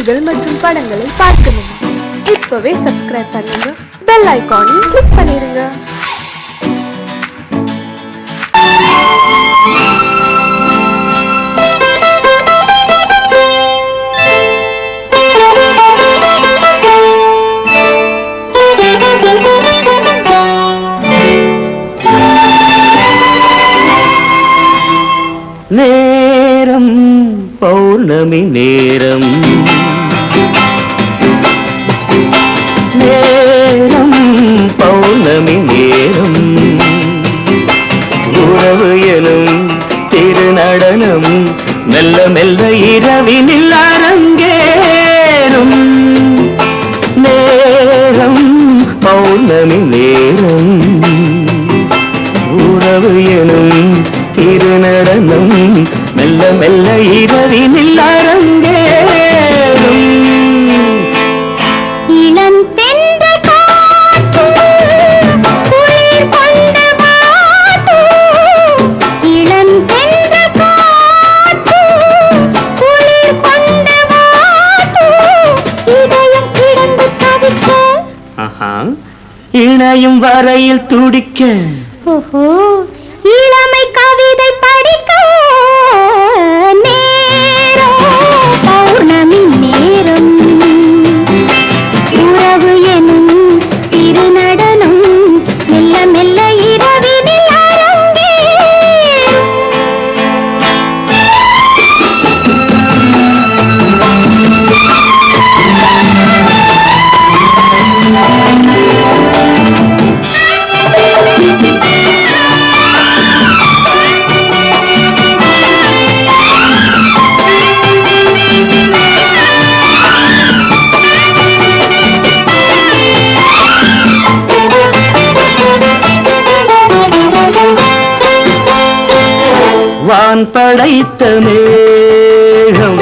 நிகழ்ச்சிகள் மற்றும் படங்களை பார்க்கணுமா? இப்பவே சப்ஸ்கிரைப் பண்ணுங்க, பெல் ஐகானையும் கிளிக் பண்ணிருங்க. நேரம் பௌர்ணமி நேரம், நேரம் பௌர்ணமி நேரம், உறவு எனும் திருநடனம் மெல்ல மெல்ல இரவினில் அரங்கேறும். நேரம் பௌர்ணமி நேரம், உறவு எனும் திருநடனம் மெல்ல மெல்ல இரவினில் அரங்கேறும். இளம் தென்றல் காற்றும் குளிர் கொண்டு வாட்டும், இளம் தென்றல் காற்றும் குளிர் கொண்டு வாட்டும், இதயம் கிடந்து தவிக்க, இணையும் வரையில் துடிக்க, ஓஹோ இளமை கவிதை படிக்க. நேரம் பௌர்ணமி நேரம், உறவு எனும் திருநடனம் மெல்ல மெல்ல இரவினில் அரங்கேறும். வான் படைத்த மேகம்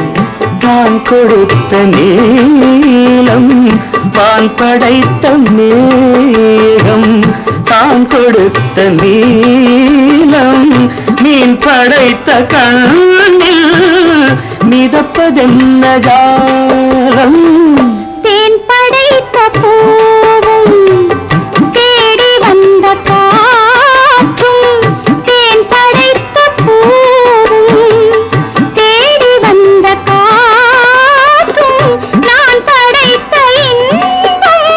தான் கொடுத்த நீலம், வான் படைத்த மேகம் தான் கொடுத்த நீலம், மீன் படைத்த கண்ணில் மிதப்பதென்ன ஜாலம். தேன் படைத்த பூவும் தேடி வந்த காற்றும், தேன் படைத்த பூவும் தேடி வந்த காற்றும், நான் படைத்த இன்பம்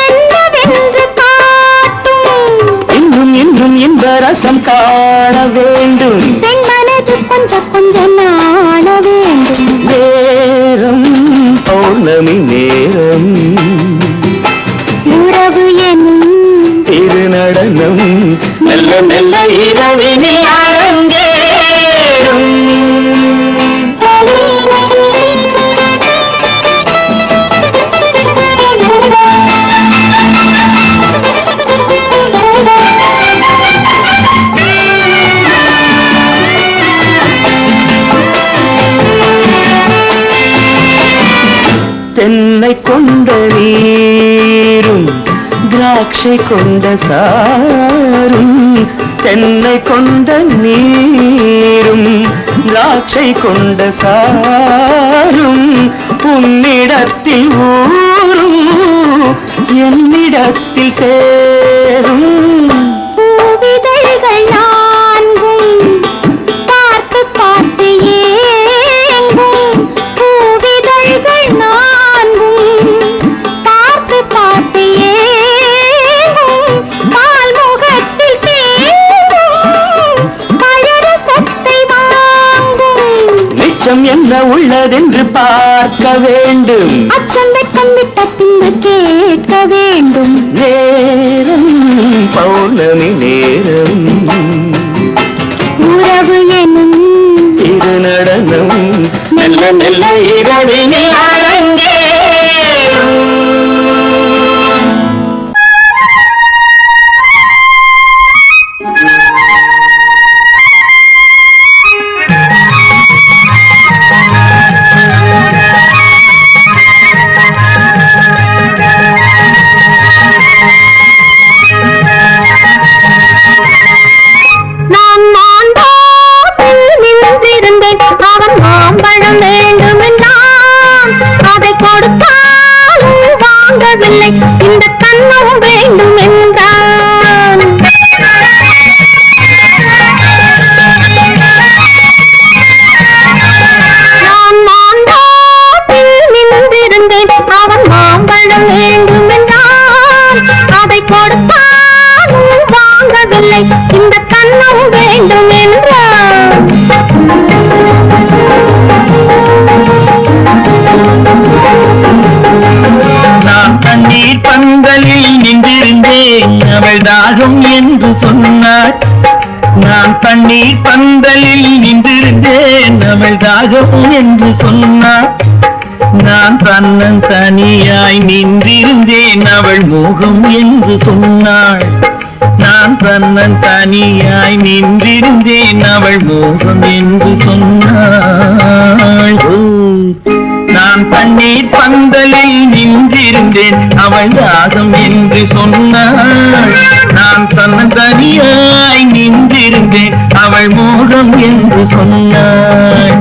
என்னவென்று காட்டும். இன்னும் இன்னும் இந்த ரசம் காண வேண்டும், பெண் மனது கொஞ்சம் கொஞ்சம் நாண வேண்டும். நேரம் பௌர்ணமி நேரம், உறவு எனும் திருநடனம் மெல்ல மெல்ல இரவினில் அரங்கேறும். தென்னை கொண்ட நீரும் திராட்சை கொண்ட சாரும், தென்னை கொண்ட நீரும் திராட்சை கொண்ட சாரும், உன்னிடத்தில் ஊரும் என்னிடத்தில் சேரும். பூவிதழ்கள் நான்கும் பார்த்து பார்த்து ஏங்கும், பூவிதழ்கள் நான்கும் பார்த்து பார்த்து ஏங்கும், பால் முகத்தில் தேங்கும் பழரசத்தை வாங்கும். மிச்சம் என்ன உள்ளதென்று பார்க்க வேண்டும், அச்சம் வெச்சம் விட்ட பின்பு கேட்க வேண்டும். நேரம் பௌர்ணமி நேரம், உறவு எனும் திருநடனம் மெல்ல மெல்ல இரவினில் அரங்கேறும். நான் மாந்தோப்பில் நின்றிருந்தேன், அவன் மாம்பழம் வேண்டுமென்றான். தண்ணீர் பந்தலில் நின்றிருந்தேன் அவள் தாகம் என்று சொன்னாள். நான் தன்னன் தனியாய் நின்றிருந்தேன் அவள் மோகம் என்று சொன்னாள். நான் தன்னன் தனியாய் நின்றிருந்தேன் அவள் மோகம் என்று சொன்னாள். நான் தண்ணீர் பந்தலில் நின்றிருந்தேன் அவள் தாகம் என்று சொன்னாள். நான் தன்னன் தனியாய் நின்றிருந்தேன் அவள் மோகம் என்று சொன்னாள்.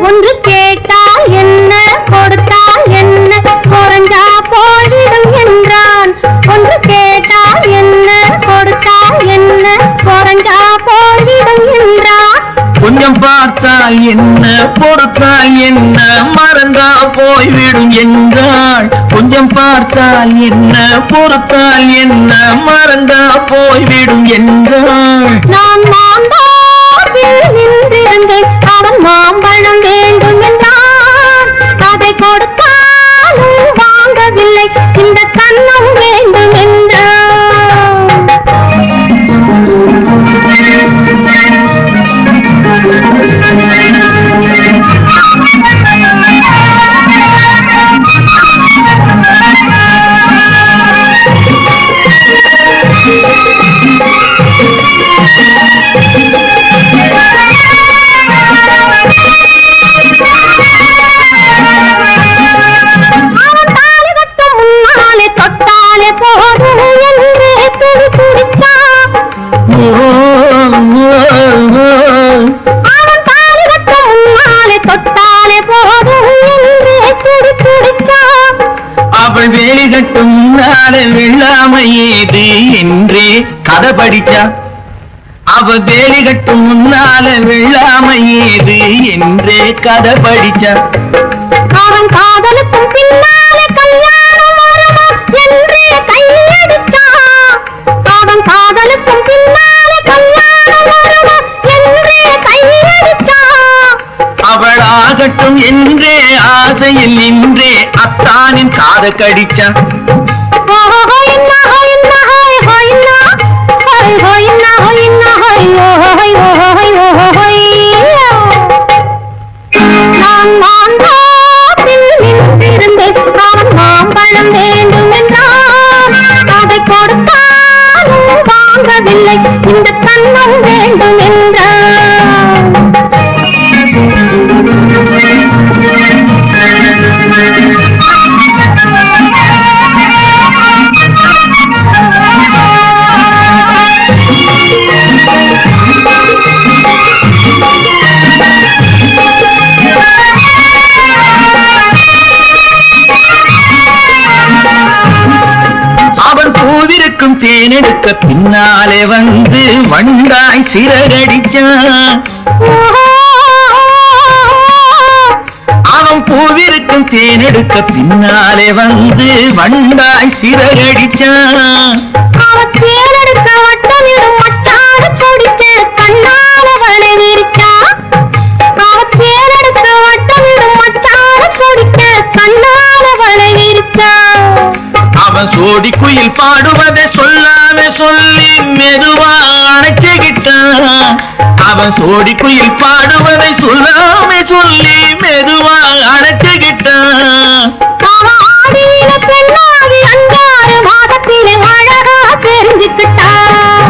ஒன்று கேட்டால் என்ன கொடுத்தால் என்ன குறைஞ்சா போயிடும் என்றான். ஒன்று கேட்டால் என்ன கொடுத்தால் என்ன குறைஞ்சா போயிடும் என்றான். கொஞ்சம் பார்த்தால் என்ன பொறுத்தால் என்ன மறந்தா போய்விடும் என்றாள். கொஞ்சம் பார்த்தால் என்ன பொறுத்தால் என்ன மறந்தா போய்விடும் என்றாள். நான் மாம்பழத்தில் நின்றிருந்தேன் அவன் மாம்பழம் வேண்டும் என்றான். அதை கொடுத்தாலும் வாங்கவில்லை இந்த கண்ணம் வேண்டும் என்றான். அவள் வேலி கட்டும் முன்னாலே வெள்ளாமை ஏது என்றே கதை படிச்சா. அவள் வேலி கட்டும் முன்னாலே வெள்ளாமை ஏது என்றே கதை படிச்சா. அவன் காதலுக்கும் பின்னாலே கல்யாணம் வருமா என்றே கையெடுத்தான். அவன் காதலுக்கும் பின்னாலே கல்யாணம் வருமா என்றே கையெடுத்தான். அவள் ஆகட்டும் என்றே ஆசையில் நின்றே அத்தானின் காத கடிச்சா. நான் மாம்பழத்தில் நின்றிருந்தேன் அவன் மாம்பழம் வேண்டும் என்றான். அதை கொடுத்தாலும் வாங்கவில்லை இந்த கண்ணம் வேண்டும் என்றான். அவன் பூவிருக்கும் தேனெடுக்க பின்னாலே வந்து வண்டாய் சிறகடிச்சான். அவன் பூவிருக்கும் தேனெடுக்க பின்னாலே வந்து வண்டாய் சிறகடிச்சான். அவன் தேனெடுக்க வட்டமிடும் மட்டார கொடிக்க கண்ணால வளைவிருக்கா. அவன் தேனெடுக்க வட்டமிடும் மட்டார கொடிக்க கண்ணால வளைவிருக்கா. அவன் சோடி குயில் பாடுவதை சொல்லாம சொல்லி மெதுவா அணைச்சுக்கிட்டான். அவன் சோடி குயில் பாடுவதை சொல்லாம சொல்லி மெதுவா அணைச்சுக்கிட்டான். அவன் ஆதியில பெண்ணாகி 5 மாதத்திலே அழகா தெரிஞ்சுக்கிட்டான்.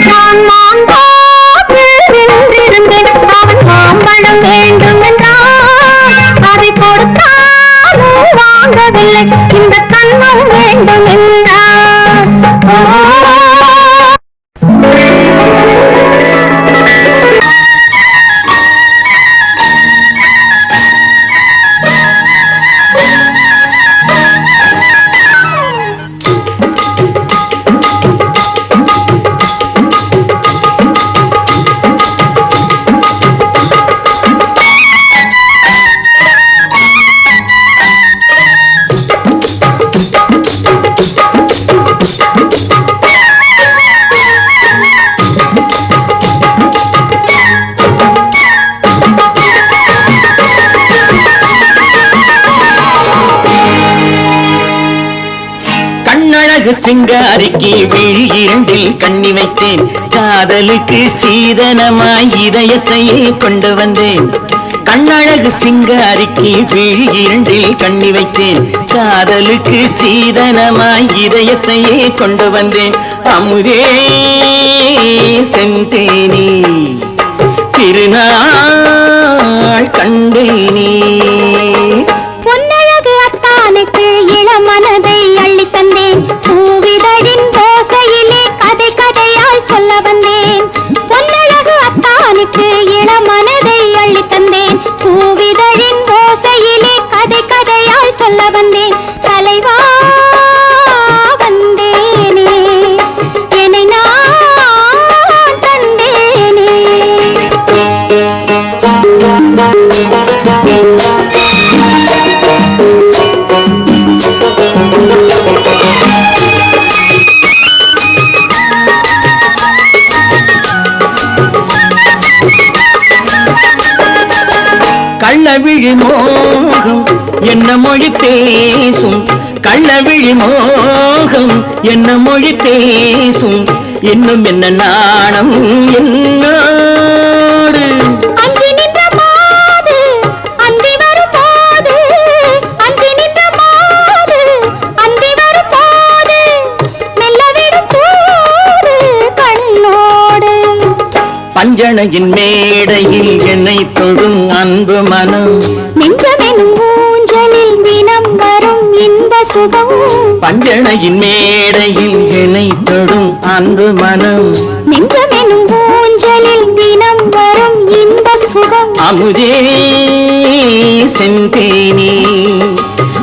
நான் மாம்பழத்தில் நின்றிருந்தேன் அவன் மாம்பழம் வேண்டும் என்றான். அதை கொடுத்தாலும் வாங்கவில்லை இந்த கண்ணம் வேண்டும் என்றான். சிங்காரிக்கு விழி இரண்டில் கண்ணி வைத்தேன் காதலுக்கு சீதனமாய் இதயத்தையே கொண்டு வந்தேன் கண்ணழகு சிங்காரிக்கு விழி இரண்டில் கண்ணி வைத்தேன் காதலுக்கு சீதனமாய் இதயத்தையே கொண்டு வந்தேன் அமுதே செந்தேனே திருநாள் கண்டேனே பொன்னழகு அத்தானுக்கு இளமனதை அள்ளி தந்தேன் பூவிதழின் ஓசையிலே கதை கதையாய் சொல்ல வந்தேன் பொன்னழகு அத்தானுக்கு இளமனதை அள்ளி தந்தேன் பூவிதழின் ஓசையிலே கதை கதையாய் சொல்ல வந்தேன் தலைவா வந்தேனே என்னை நான் தந்தேனே கள்ளவிழி மோகம் என்ன மொழி பேசும் கள்ளவிழி மோகம் என்ன மொழி பேசும் இன்னும் என்ன நாணம் என்னோடு அஞ்சி நின்ற மாது அந்தி வரும் போது அஞ்சி நின்ற மாது அந்தி வரும் போது மெல்ல விடும் போது கண்ணோடு பஞ்சணையின் மேடையில் என்னை தொடும் அன்பு மனம் நெஞ்சமெனும் ஊஞ்சலில் தினம் வரும் இன்ப சுகம் பஞ்சணையின் மேடையில் என்னை தொடும் அன்பு மனம் நெஞ்சமெனும் ஊஞ்சலில் தினம் வரும் இன்ப சுகம் அமுதே செந்தேனே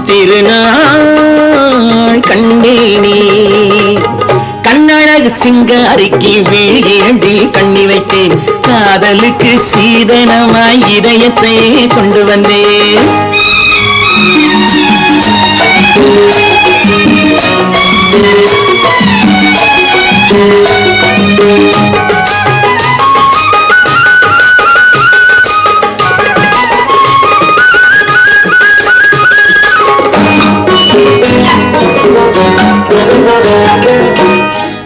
திருநாள் கண்டேனே கண்ணழகு சிங்காரிக்கு விழியண்டில் கண்ணி வைத்தேன் காதலுக்கு சீதனமாய் இதயத்தை கொண்டு வந்தேன்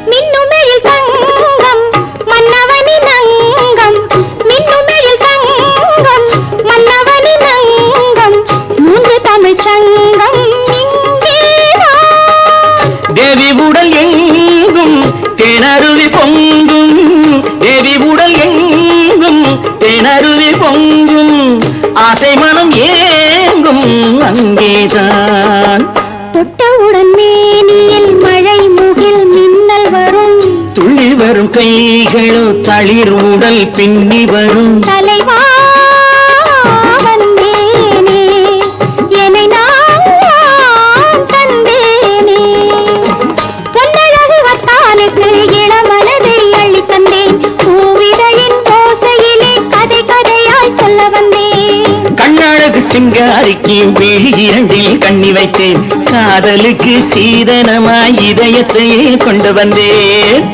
மின்னுமெழில் தங்கம் மன்னவனின் அங்கம் மின்னுமெழில் தங்கம் மன்னவனின் அங்கம் மூன்று தமிழ்ச் சங்கம் இங்கேதான் தேவி உடல் எங்கும் தேனருவி பொங்கும் தேவி உடல் எங்கும் தேனருவி பொங்கும் ஆசை மனம் ஏங்கும் அங்கேதான் தொட்டவுடன் மேனியில் மழை முகில் மின்னல் வரும் துள்ளி வரும் கைகளோ தளிர் உடல் பின்னி வரும் தலைவா வந்தேனே என்னை நான் தந்தேனே பொன்னழகு வத்தானுக்கு இளமனதை அள்ளி தந்தேன் பூவிதழின் ஓசையிலே கதை கதையாய் சொல்ல வந்தேன் கண்ணழகு சிங்காரிக்கு விழி இரண்டில் கண்ணி வைத்தேன் காதலுக்கு சீதனமாய் இதயத்தையே கொண்டு வந்தேன்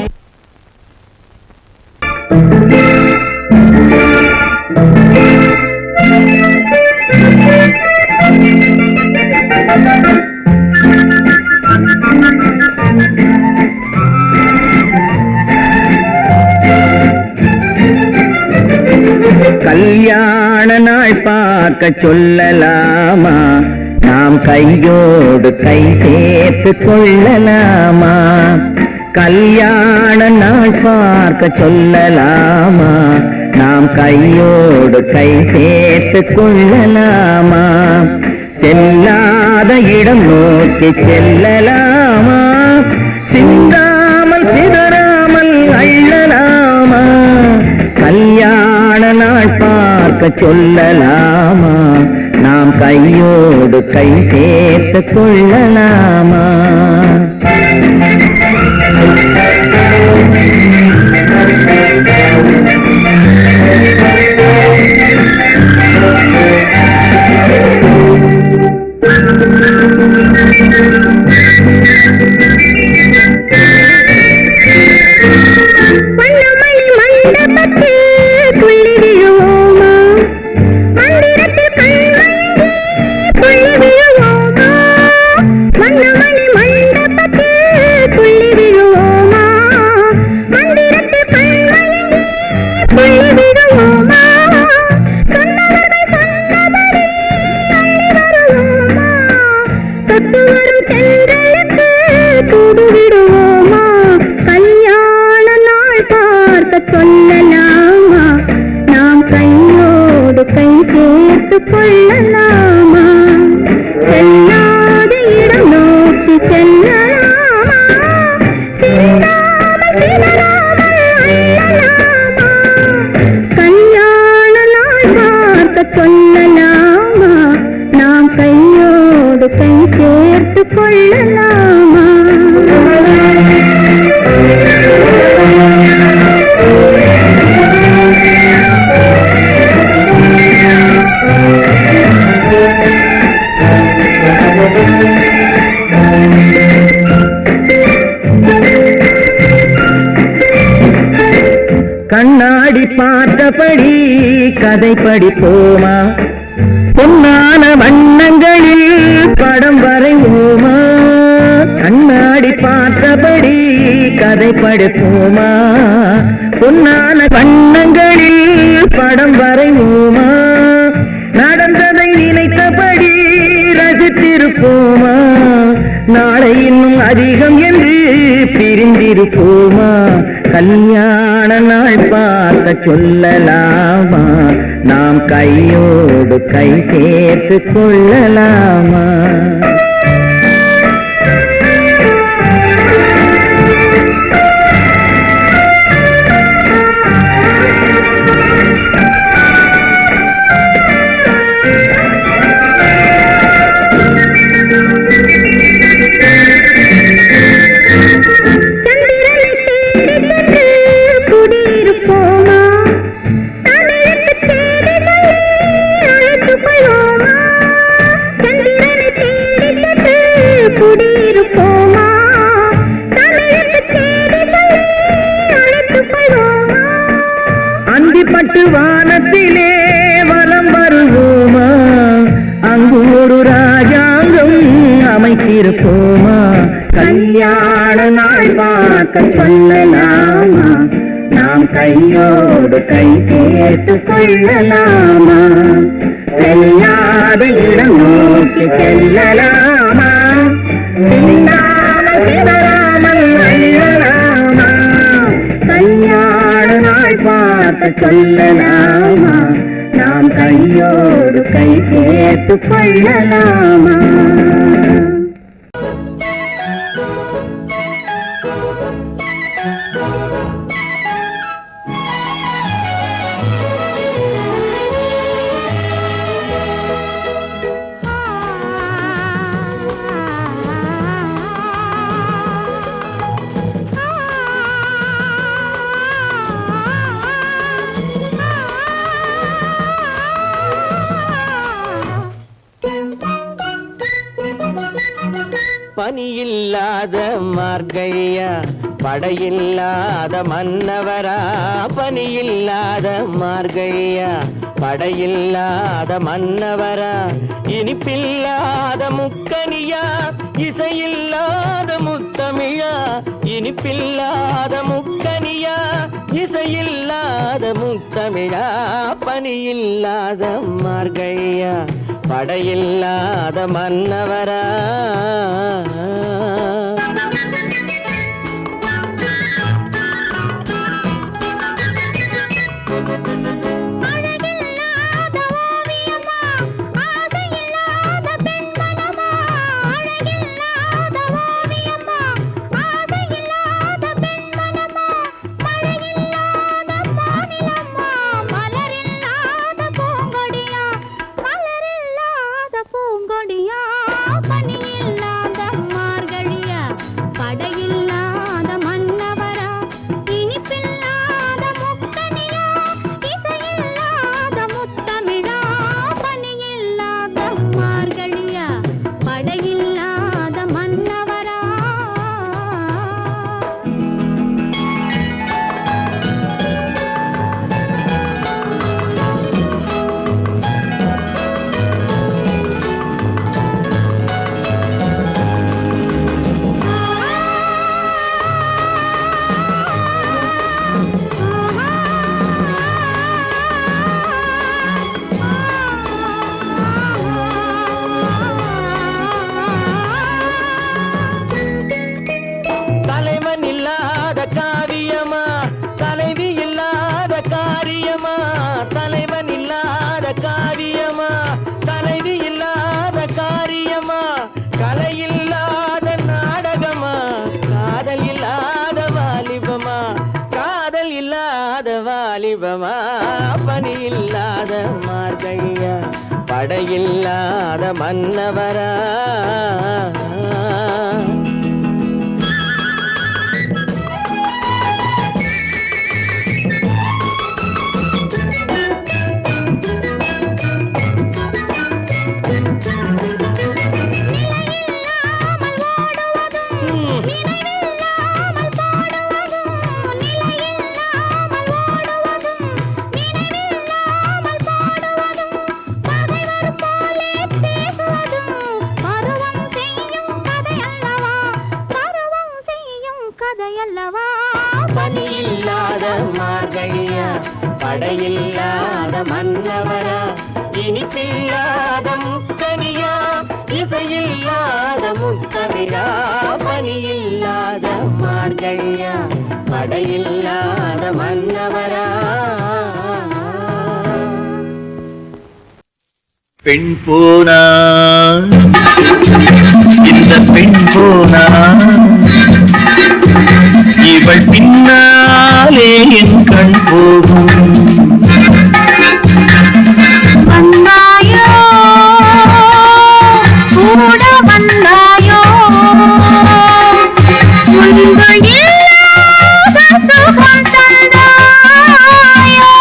கல்யாண நாள் பார்க்க சொல்லலாமா நாம் கையோடு கை சேர்த்து கொள்ளலாமா கல்யாண நாள் பார்க்க சொல்லலாமா நாம் கையோடு கை சேர்த்து கொள்ளலாமா செல்லாத இடம் நோக்கி செல்லலாமா சிந்தாமல் சிதறாமல் அள்ளலாமா கல்யாண நாள் பார்க்க சொல்லலாமா நாம் கையோடு கை சேர்த்து கொள்ளலாமா பொன்னமணி மண்டபத்தில் துள்ளி விழுவோமா மந்திரத்தில் கண்மயங்கி துள்ளி விழுவோமா பொன்னமணி மண்டபத்தில் கொள்ளலாமா செல்லாத இடம் நோக்கி செல்லலாமா சிந்தாமல் சிதறாமல் அள்ளலாமா கல்யாண நாள் பார்க்க சொல்லலாமா நாம் கையோடு கை சேர்த்து கொள்ளலாமா கண்ணாடி பார்த்தபடி கதை படிப்போமா பொன்னான வண்ணங்களில் படம் வரைவோமா கண்ணாடி பார்த்தபடி கதை படிப்போமா பொன்னான வண்ணங்களில் படம் வரைவோமா நடந்ததை நினைத்தபடி ரசித்திருப்போமா நாளை இன்னும் அதிகம் என்று பிரிந்திருப்போமா கல்யாண நாள் பார்க்க சொல்லலாமா நாம் கையோடு கை சேர்த்து கொள்ளலாமா அந்திப்பட்டு வானத்திலே வலம் வருவோமா அங்கு ஒரு ராஜாங்கம் அமைத்திருப்போமா கல்யாண நாள் பார்க்க சொல்லலாமா நாம் கையோடு கை சேர்த்து கொள்ளலாமா செல்லாத இடம் நோக்கி செல்லலாமா சிந்தாமல் சிதறாமல் அள்ளலாமா கல்யாண நாள் பார்க்க சொல்லலாமா நாம் கையோடு கை சேர்த்து கொள்ளலாமா பனியில்லாத மார்கழியா படையில்லாத மன்னவரா பனியில்லாத மார்கழியா படையில்லாத மன்னவரா இனிப்பில்லாத முக்கனியா இசையில்லாத முத்தமிழா இனிப்பில்லாத முக்கனியா இசையில்லாத முத்தமிழா பனியில்லாத மார்கழியா படையில்லாத மன்னவரா காரியமா தலைவன் இல்லாத காரியமா வாலிபமா பணி இல்லாத மார்கழியா படையில்லாத மன்னவரா பணியில்லாத மார்கழியா படையில்லாத மன்னவரா இனிப்பில்லாத முக்கனியா இசையில்லாத முக்கவிரா பணியில்லாத மார்கழியா படையில்லாத மன்னவரா பெண் போனா இந்த பெண் போனா இவள் பின்னாலே என் கண் போகும் வந்தாயோ கூட வந்தாயோ முன்பு இல்லாத சுகம் தந்தாயோ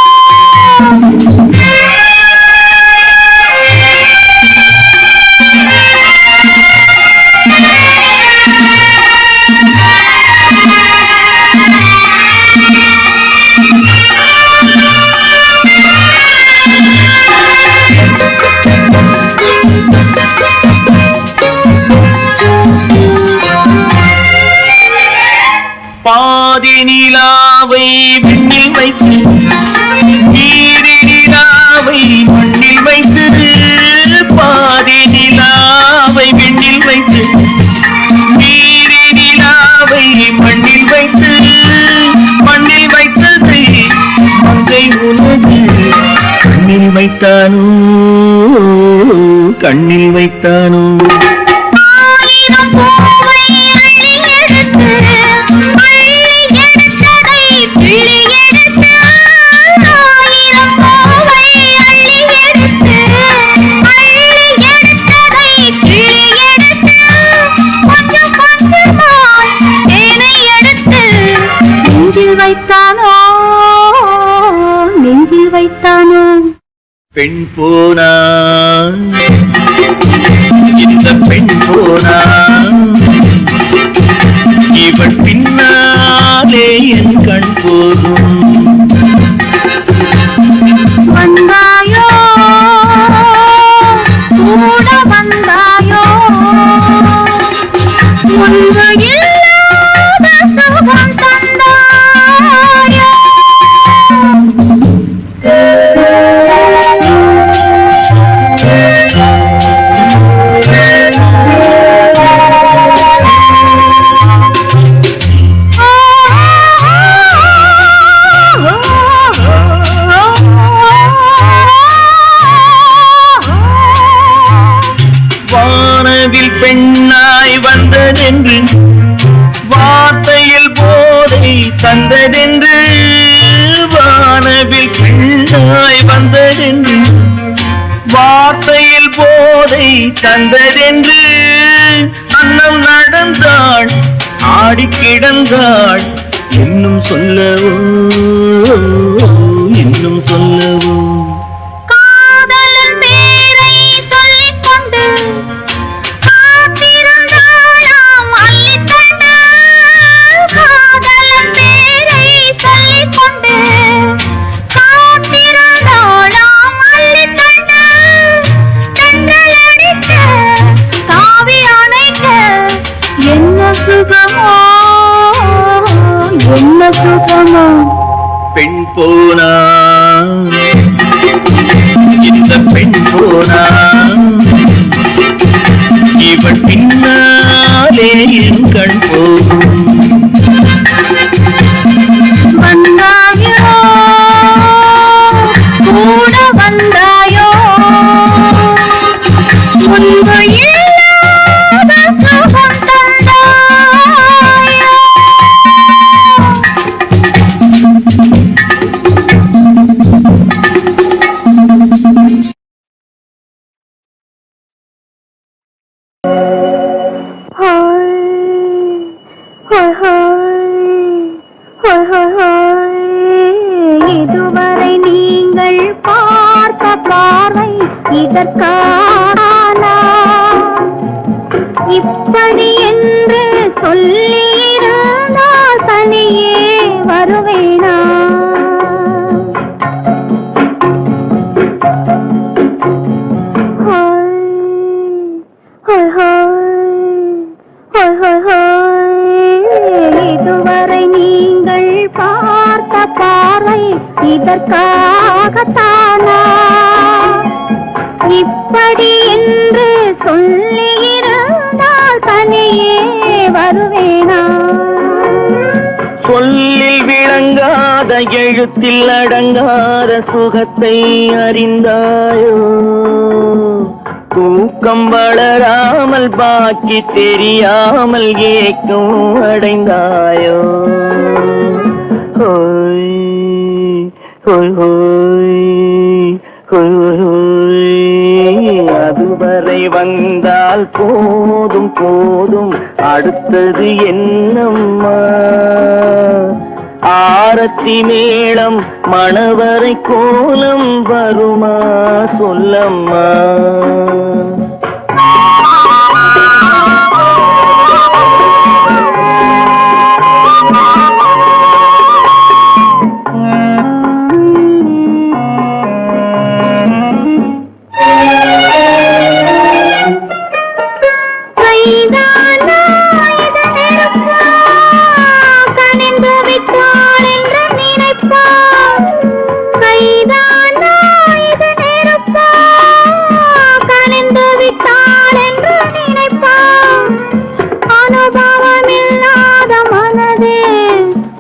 பாதி நிலாவை விண்ணில் வைத்து நீரி நிலாவை மண்ணில் வைத்து பாதி நிலாவை விண்ணில் வைத்து நீரி நிலாவை மண்ணில் வைத்து மண்ணில் வைத்ததை மங்கை உனது கண்ணில் வைத்தானோ கண்ணில் வைத்தானோ நெஞ்சில் வைத்தானோ பெண் போனா இந்த பெண் போனா இவள் பின்னாலே என் கண் போகும் வந்தாயோ கூட வந்தாயோ முன்பு இல்லாத சுகம் தந்தாயோ வானவில் பெண்ணாய் வந்ததென்று வார்த்தையில் போதை தந்ததென்று வானவில் பெண்ணாய் வந்ததென்று வார்த்தையில் போதை தந்ததென்று அன்னம் நடந்தாள் ஆடி கிடந்தாள் இன்னும் சொல்லவோ இன்னும் சொல்லவோ என்ன சுகமோ பெண் போனா இந்த பெண் போனா இவள் பின்னாலே என் கண் போகும் வந்தாயோ கூட வந்தாயோ முன்பு இல்லாத சுகம் தந்தாயோ பார்வை இதற்கானா இப்படி என்று சொல்லியிருந்தால் தனியே வருவேனா இதுவரை நீங்கள் பார்த்த பார்வை இதற்காகத்தானா இப்படி என்று சொல்லியிருந்தால் தனியே வருவேனா சொல்லில் விளங்காத எழுத்தில் அடங்காத சுகத்தை அறிந்தாயோ தூக்கம் வளராமல் பாக்கி தெரியாமல் ஏக்கம் அடைந்தாயோ ஹோய் ஹோய் ஹோய் ஹோய் அதுவரை வந்தால் போதும் போதும் அடுத்தது என்னம்மா ஆரத்தி மேளம் மணவரை கோலம் வருமா சொல்லம்மா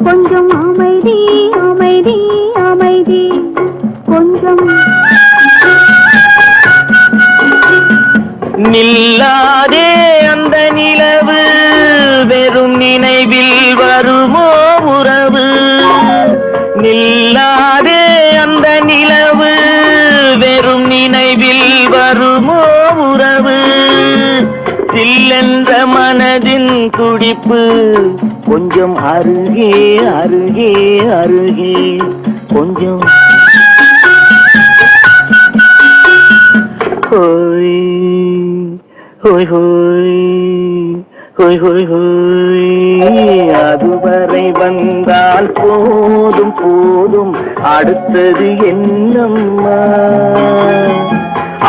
கொஞ்சம் அமைதி அமைதி அமைதி கொஞ்சம் நில்லாதே அந்த நிலவு வெறும் நினைவில் வருமோ உறவு நில்லாதே அந்த நிலவு வெறும் நினைவில் வருமோ உறவு சில்லென்ற மனதின் துடிப்பு கொஞ்சம் அருகே அருகே அருகே கொஞ்சம் ஹோய் ஹோய் ஹோய் ஹோய் ஹோய் ஹோய் அதுவரை வந்தால் போதும் போதும் அடுத்தது என்னம்மா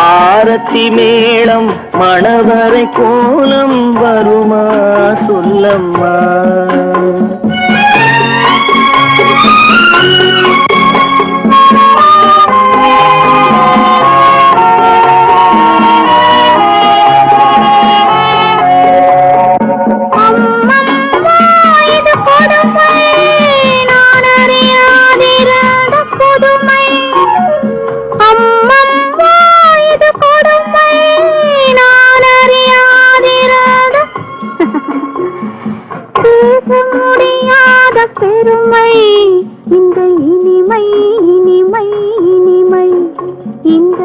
ஆரத்தி மேளம் மணவரை கோலம் வருமா சொல்லம்மா முடியாத பெருமை இந்த இனிமை இனிமை இனிமை இந்த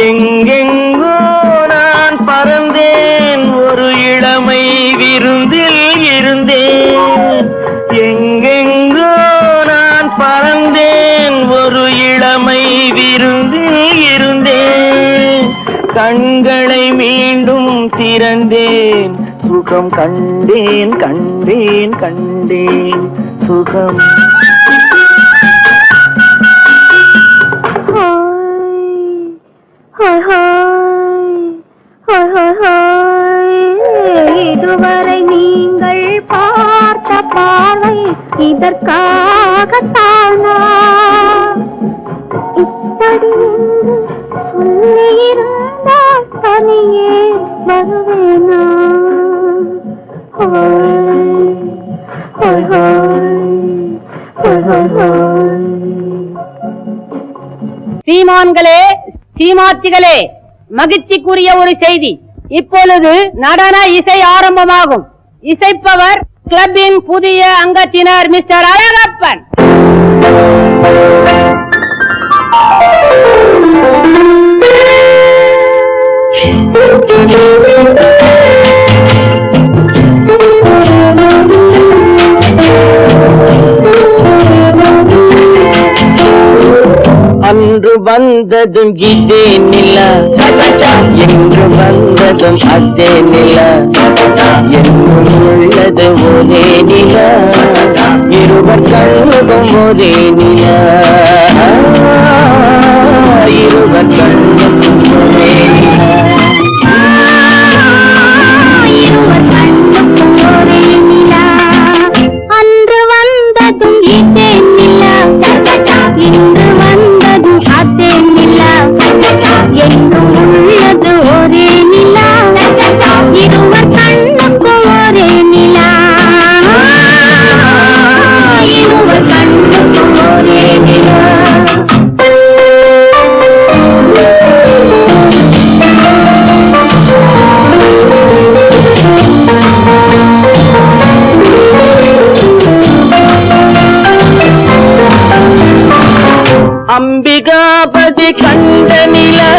எங்கெங்கோ நான் பறந்தேன் ஒரு இளமை விருந்தில் இருந்தேன் எங்கெங்கோ நான் பறந்தேன் ஒரு இளமை விருந்தில் இருந்தேன் கண்களை மீண்டும் திறந்தேன் சுகம் கண்டேன் கண்டேன் கண்டேன் சுகம் இதுவரை நீங்கள் பார்த்த பார்வை இதற்காகத்தானா இப்படி சொல்லியிருந்தால் தனியே வருவேனா சீமான்களே சீமாத்திகளே மகிழ்ச்சிக்குரிய ஒரு செய்தி இப்பொழுது நடன இசை ஆரம்பமாகும் இசைப்பவர் கிளப்பின் புதிய அங்கத்தினர் மிஸ்டர் அழகப்பன் வந்ததும் இதே நிலா என்று வந்ததும் அதே நிலா என்னும் உள்ளது ஒரே நிலா இருவர் கண்ணுக்கும் ஒரே நிலா இருவர் கண்ணுக்கும் ஒரே நிலா இருவர் கண்ணுக்கும் ஒரே நிலா அன்று வந்ததும் இதே நிலா இன்று வந்ததும் அதே நிலா என்றும் உள்ளது ஒரே நிலா இருவர் கண்ணுக்கும் ஒரே நிலா இருவர் கண்ணுக்கும் ஒரே நிலா அம்பிகாபதி கண்ட நிலா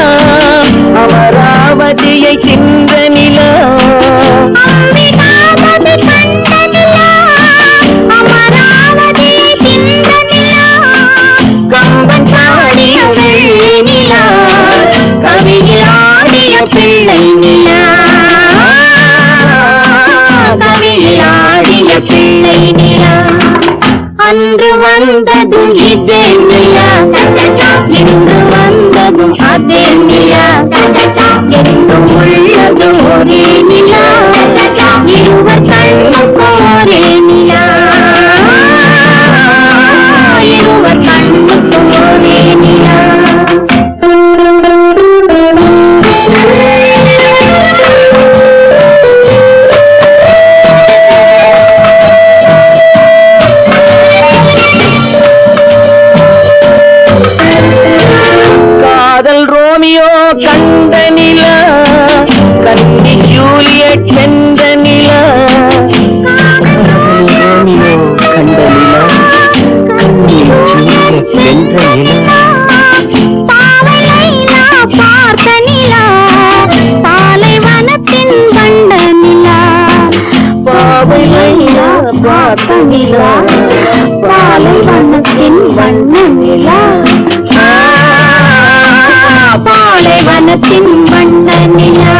அமராவதியை தின்ற நிலா அம்பிகாபதி கண்ட நிலா அமராவதியை தின்ற நிலா கம்பன் ஆடிய வெள்ளி நிலா கவியில் ஆடிய பிள்ளை நிலா கவியில் ஆடிய பிள்ளை நிலா அன்று வந்ததும் இதே நிலா இன்று வந்ததும் அதே நிலா என்றும் உள்ளது ஒரே நிலா இருவர் கண்ணுக்கும் ஒரே நிலா இருவர் கண்ணுக்கும் ஒரே நிலா ரோமியோ கண்ட நிலா கன்னி ஜூலியட் சென்ற நிலா ரோமியோ கண்ட நிலா கன்னி ஜூலியட் சென்ற நிலா பாவை லைலா பார்த்த நிலா பாலைவனத்தின் வண்ட நிலா பாவை லைலா பார்த்த நிலா பாலைவனத்தின் வண்ண நிலா பாலைவனத்தின் வண்ண நிலா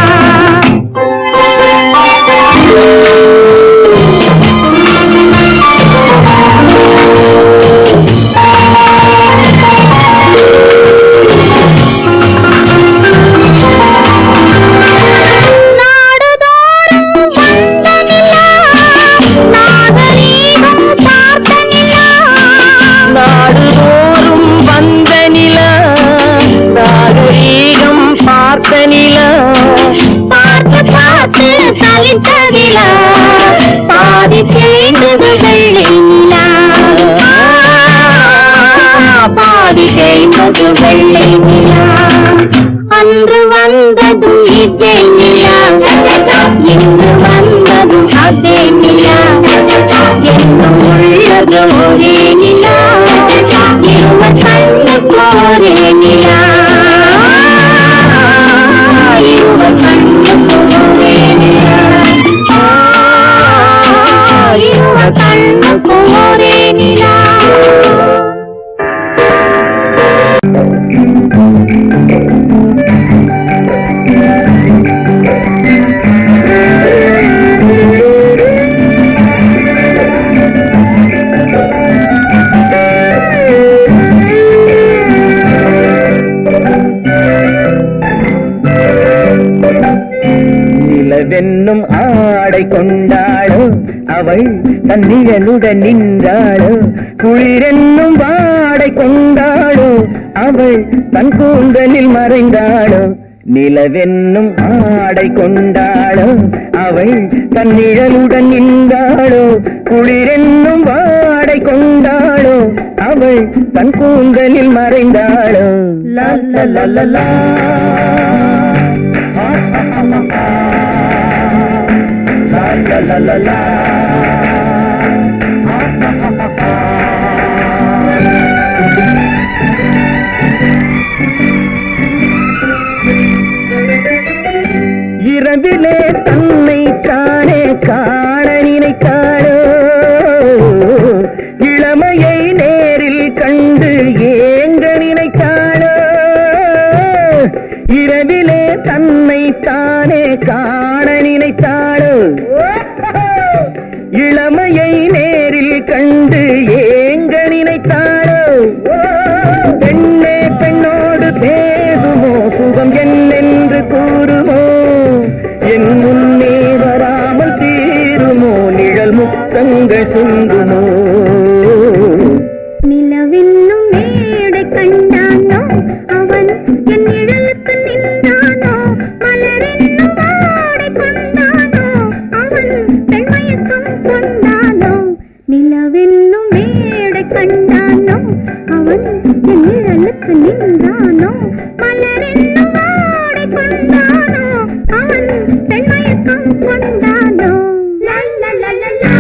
பாதி தேய்ந்தது வெள்ளை நிலா பாதி தேய்ந்தது வெள்ளை நிலா அன்று வந்ததும் இதே நிலா இன்று வந்ததும் அதே நிலா என்னும் உள்ளது ஒரே நிலா இருவர் கண்ணுக்கு ஒரே நிலா இருவர் கண்ணுக்கு ஒரே நிலா இருவர் கண்ணுக்கு ஒரே நிலா நிலவென்னும் ஆடை கொண்டாளோ அவள் தன் நிழலுடன் நின்றாளோ குளிரென்னும் வாடை கொண்டாளோ அவள் தன் கூந்தலில் மறைந்தாளோ நிலவென்னும் ஆடை கொண்டாளோ அவள் தன் நிழலுடன் நின்றாளோ குளிரென்னும் வாடை கொண்டாளோ அவள் தன் கூந்தலில் மறைந்தாளோ லா லா லா லா லா la la la la இரவிலே தன்னை தானே காண நினைத்தாளோ இளமையை நேரில் கண்டு ஏங்க நினைத்தாளோ காண நினைத்தாளோ இளமையை நேரில் கண்டு ஏங்க நினைத்தாளோ பெண்ணே பெண்ணோடு பேசுமோ சுகம் என்னென்று கூறுமோ என் முன்னே வராமல் தீருமோ நிழல் முத்தங்கள் சுங்குமோ நிலவென்னும் மேடை கண்டானோ அவன் என் நிழலுக்கு நின்றானோ மலரென்னும் ஆடை கொண்டானோ அவன் பெண்மயக்கம் கொண்டானோ நிலவென்னும் மேடை கண்டானோ அவன் என் நிழலுக்கு நின்றானோ மலரென்னும் ஆடை கொண்டானோ அவன் பெண்மயக்கம் கொண்டானோ லா லா லா லா லா.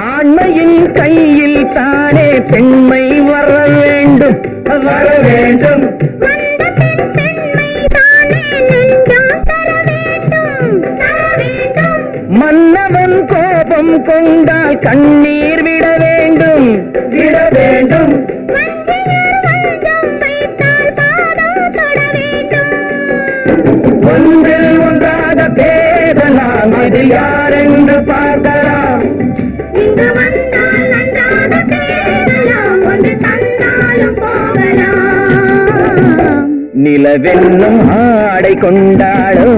ஆண்மையின் கையில் தானே பெண்மை வர வேண்டும் வர வேண்டும் மன்னவன் கோபம் கொண்டால் கண்ணீர் விட வேண்டும் விட வேண்டும் ஒன்றில் ஒன்றாக பேசலாம் அது யாரென்று பார்க்கலாம் இங்கு வந்தால் நன்றாக பேசலாம் ஒன்று தந்தாலும் போகலாம் நிலவென்னும் ஆடை கொண்டாளோ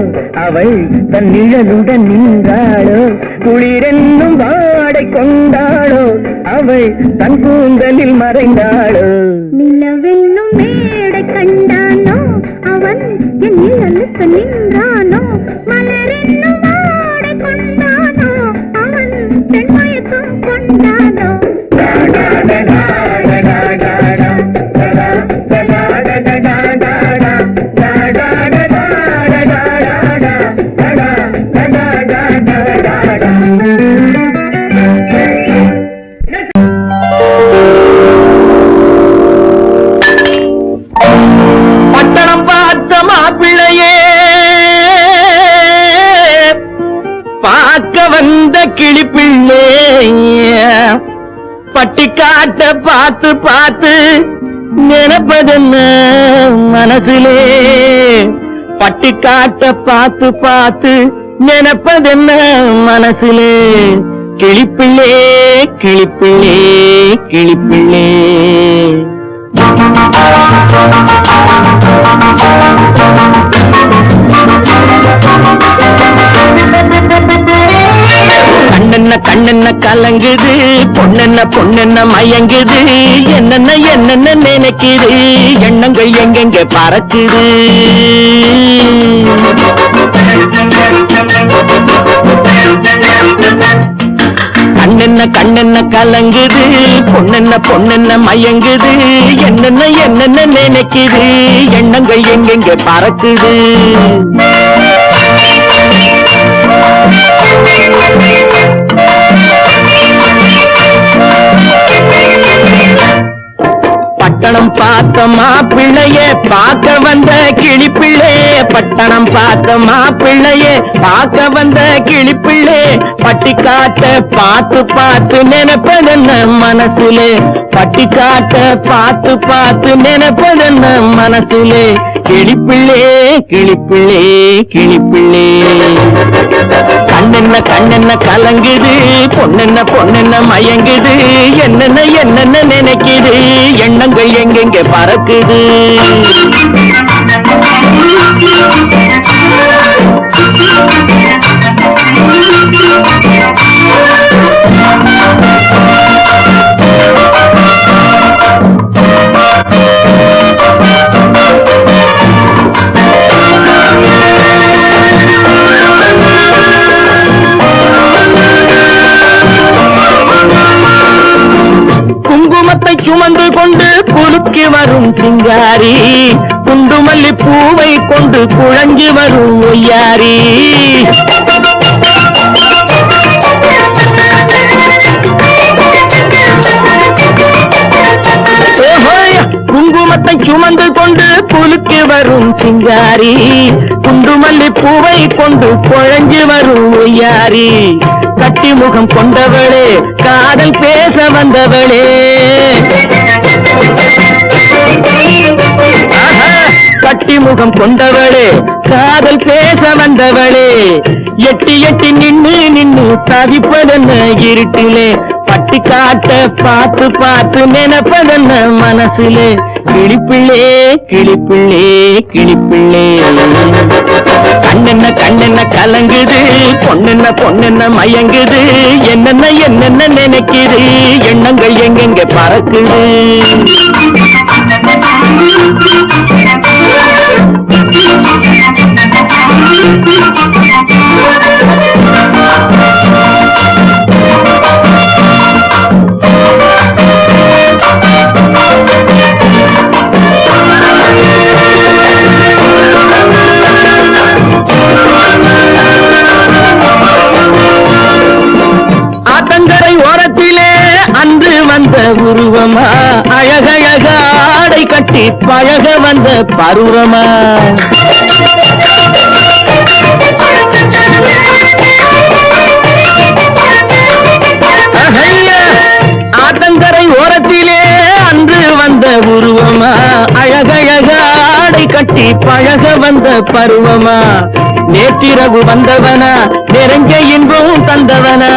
அவள் தன் நிழலுடன் நின்றாளோ குளிரென்னும் வாடை கொண்டாளோ அவள் தன் கூந்தலில் மறைந்தாளோ நிலவென்னும் மேடை கண்டானோ அவன் என் நிழலுக்கு நின்றானோ மலரென்னும் ஆடை கொண்டானோ அவன் பெண்மயக்கம் கொண்டானோ பட்டணம் பார்த்த மாப்பிள்ளையே பார்க்க வந்த கிளிப்பிள்ளே பட்டிக்காட்ட பார்த்து பார்த்து நினைப்பதென்ன மனசிலே பட்டிக்காட்ட பார்த்து பார்த்து நினைப்பதென்ன மனசிலே கிளிப்பிள்ளே கிளிப்பிள்ளே கிளிப்பிள்ளே கண்ணென்ன கண்ணென்ன கலங்குது பொண்ணென்ன பொண்ணென்ன மயங்குது என்னென்ன என்னென்ன நினைக்குது எண்ணங்கள் எங்கெங்க பறக்குது கண்ணென்ன கண்ணென்ன கலங்குது பொண்ணென்ன பொண்ணென்ன மயங்குது என்னென்ன என்னென்ன நினைக்குது எண்ணங்கள் எங்கெங்க பறக்குது பட்டணம் பார்த்த மாப்பிள்ளையே பார்க்க வந்த கிளிப்பிள்ளே, பட்டணம் பார்த்த மாப்பிள்ளையே பார்க்க வந்த கிளிப்பிள்ளே, பட்டிக்காட்ட பார்த்து பார்த்து நினைப்பதென்ன மனசுலே, பட்டிக்காட்ட பார்த்து பார்த்து நினைப்பதென்ன மனசுலே, கிளிப்பிள்ளே கிளிப்பிள்ளே கிளிப்பிள்ளே. கண்ணென்ன கலங்குது, பொண்ணென்ன பொண்ணென்ன மயங்குது, என்னென்ன என்னென்ன நினைக்குது, எண்ணங்கள் எங்கெங்க பறக்குது. குங்குமத்தை சுமந்து கொண்டு குலுக்கி வரும் சிங்காரி, குண்டுமல்லி பூவை கொண்டு குழஞ்சி வரும் ஒய்யாரி. குங்குமத்தை சுமந்து கொண்டு குலுக்கி வரும் சிங்காரி, குண்டுமல்லி பூவை கொண்டு குழஞ்சி வரும் ஒய்யாரி. கட்டி முகம் கொண்டவளே, காதல் பேச வந்தவளே, கட்டி முகம் கொண்டவளே, காதல் பேச வந்தவளே, எட்டி எட்டி நின்னு தவிப்பதென்ன இருட்டிலே, பட்டி காட்ட பார்த்து பார்த்து நினைப்பதென்ன மனசுலே, கிளிப்பிள்ளே கிளிப்பிள்ளே கிளிப்பிள்ளே. கண்ணென்ன கலங்குது, பொண்ணென்ன பொண்ணென்ன மயங்குது, என்னென்ன என்னென்ன நினைக்குது, எண்ணங்கள் எங்கெங்க பறக்குது. ஆத்தங்கரை ஓரத்திலே அன்று வந்த உருவமா, அழகழக ஆடை கட்டி பழக வந்த பருவமா. ஆத்தங்கரை ஓரத்திலே அன்று வந்த உருவமா, அழகழக ஆடை கட்டி பழக வந்த பருவமா. நேற்றிரவு வந்தவனா, நெருங்க இன்பம் தந்தவனா,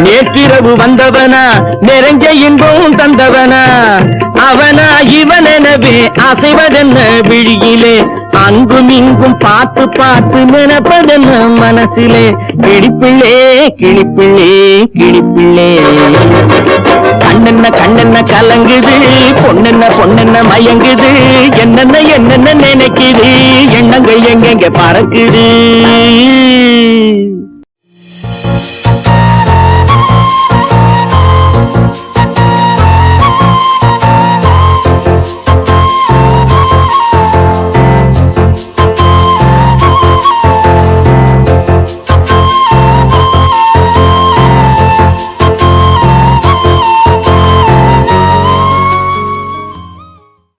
நேற்றிரவு வந்தவனா, நெருங்க இன்பம் தந்தவனா. அவனா இவனெனவே அசைவதென்ன விழியிலே, அங்கும் இங்கும் பார்த்து பார்த்து நினைப்பதென்ன மனசிலே, கிளிப்பிள்ளே கிளிப்பிள்ளே கிளிப்பிள்ளே. கண்ணென்ன கலங்குது, பொண்ணென்ன பொண்ணென்ன மயங்குது, என்னென்ன என்னென்ன நினைக்குது, எண்ணங்கள் எங்கெங்க பறக்குது.